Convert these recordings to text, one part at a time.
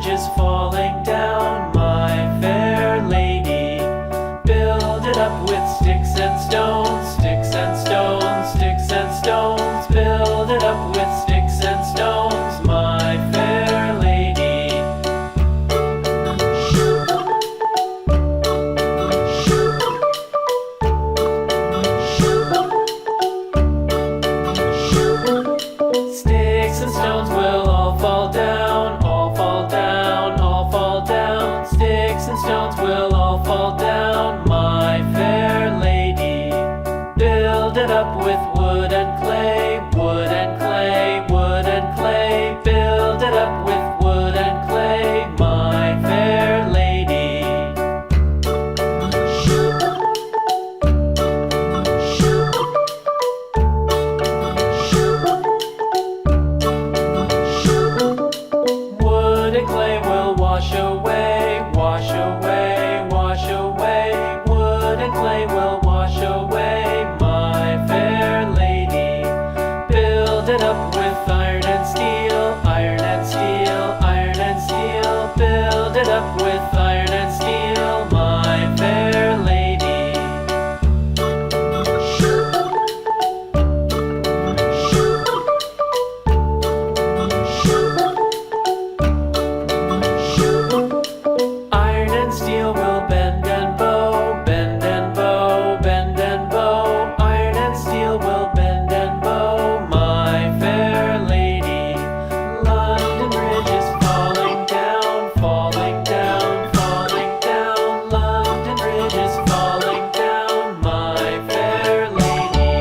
bridge is falling down, my fair lady. Build it up with sticks and stones, sticks and stones, sticks and stones. Build it up with sticks and stones, my fair lady. Sticks and stones will all fall down, all fall down, all fall down. Sticks and stones will all fall down, my fair lady. Build it up with wood and clay, wood and clay, wood and clay. Build it up with wood and clay, my fair lady. Wood and clay will wash away, wash away, wash away. Wood and clay will wash away, my fair lady. Build it up with iron and steel, iron and steel, iron and steel. Build it up with iron and steel, my fair lady. Iron and steel will bend and bow, bend and bow, bend and bow. Iron and steel will bend and bow, my fair lady. London Bridge is falling down, falling down, falling down. London Bridge is falling down, my fair lady.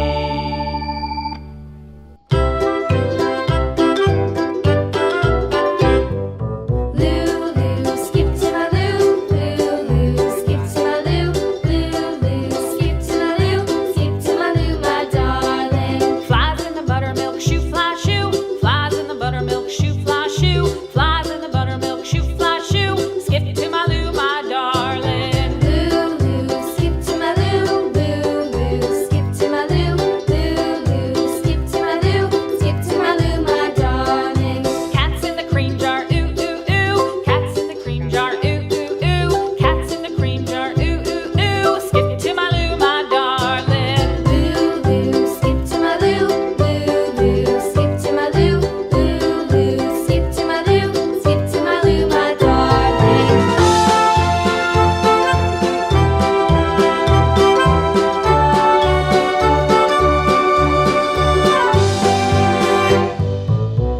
Lulu, skip to my loo, Lulu, skip to my loo, Lulu, skip to my loo, skip to my loo, my darling. Flies in the buttermilk shoe, fly shoe. Flies in the buttermilk shoe, fly shoe. Flies in the buttermilk shoe, fly shoe. Skip to my loo, my darling. Lulu, skip to my loo, Lulu, skip to my loo, Lulu, skip to my loo, skip to my loo, my darling. Cats in the cream jar, ooh ooh ooh. Cats in the cream jar, ooh ooh ooh. Cats in the cream jar, ooh ooh ooh. Skip to my loo, my darling. Lulu, skip to my loo, Lulu, skip to my loo, Lulu, skip to my loo, skip to my loo, my darling.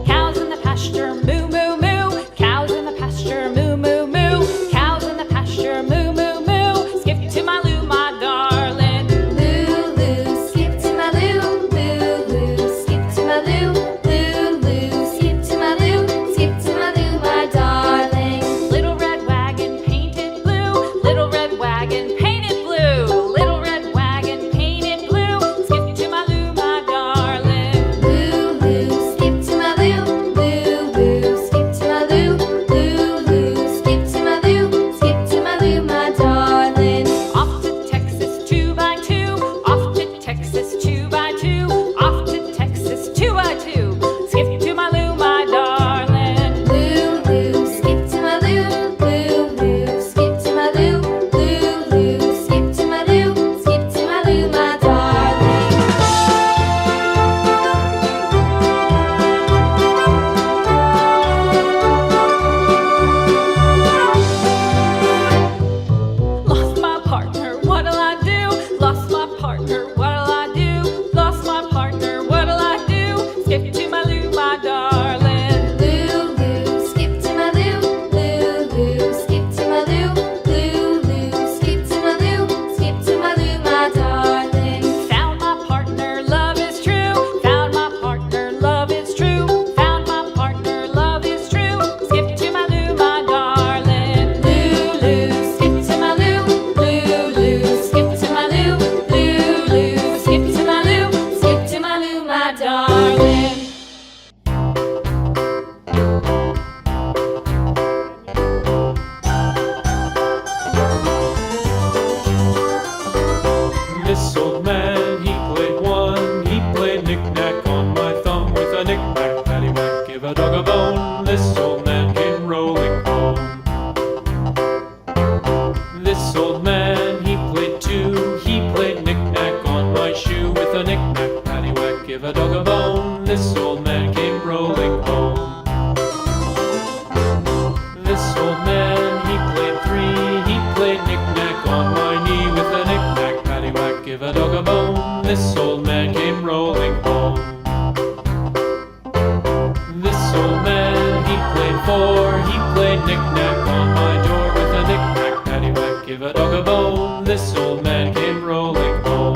Cows in the pasture, moo moo moo. Cows in the pasture, moo moo moo. Cows in the pasture, moo moo moo. Skip to my loo, my darling. Lulu, skip to my loo, Lulu, skip to my loo, Lulu, skip to my loo, skip to my loo, my darling. Little red wagon painted blue. Little red wagon painted blue. Little red wagon painted blue. Skip to my loo, my darling. Lulu, skip to my loo, Lulu, skip to my loo, Lulu, skip to my loo, skip to my loo, my darling. Off to Texas 2x2. Off to Texas 2x2. Off to Texas 2x2. Skip to my loo, my darling. Lulu, skip to my loo, Lulu, skip to my loo, Lulu, skip to my loo, skip to my loo, my darling. Lost my partner, what'll I do? Lost my partner, what'll I do? Lost my partner, what'll I do? Skip to my loo, my darling. Lulu, skip to my loo, Lulu, skip to my loo, Lulu, skip to my loo, skip to my loo, my darling. Found my partner, love is true. Found my partner, love is true. Found my partner, love is true. Skip to my loo, my darling. Lulu, skip to my loo, Lulu, skip to my loo, Lulu, skip to my loo, skip to my loo, my darling. This old man, he played one. He played knick-knack on my thumb with a knick-knack, paddywhack, give a dog a bone. This old man came rolling home. 4, he played knick-knack on my door with a knick-knack, paddywhack, give a dog a bone. This old man came rolling home.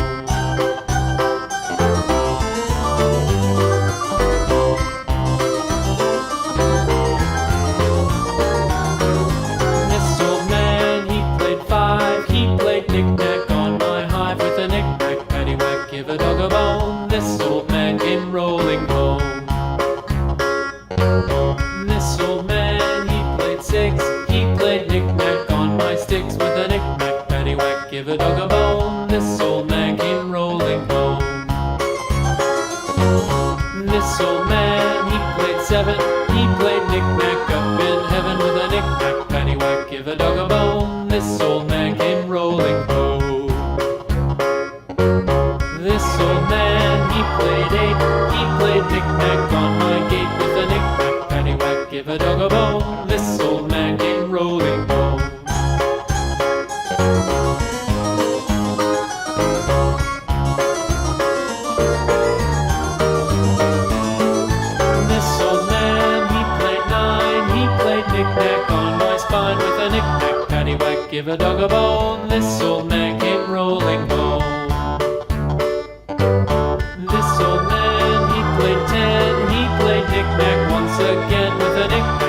This old man, he played 5, he played knick-knack on my hive with a knick-knack, paddywhack, give a dog a bone. This old man came rolling home. This old man, he played 6, he played knick-knack on my sticks with a knick-knack, paddywhack, give a dog a bone. This old man came rolling home. This old man, he played 7, he played knick-knack up in heaven with a knick-knack, paddywhack, give a dog a bone. This old man came rolling home. This old man, he played 8, he played knick-knack on my gate with a knick-knack, paddywhack, give a dog a bone. This old man came rolling home. This old man, he played 9, he played knick-knack on my spine with a knick-knack, paddywhack, give a dog a bone. This old man came rolling home. This old man, he played 10, he played knick-knack once again with a knick-knack,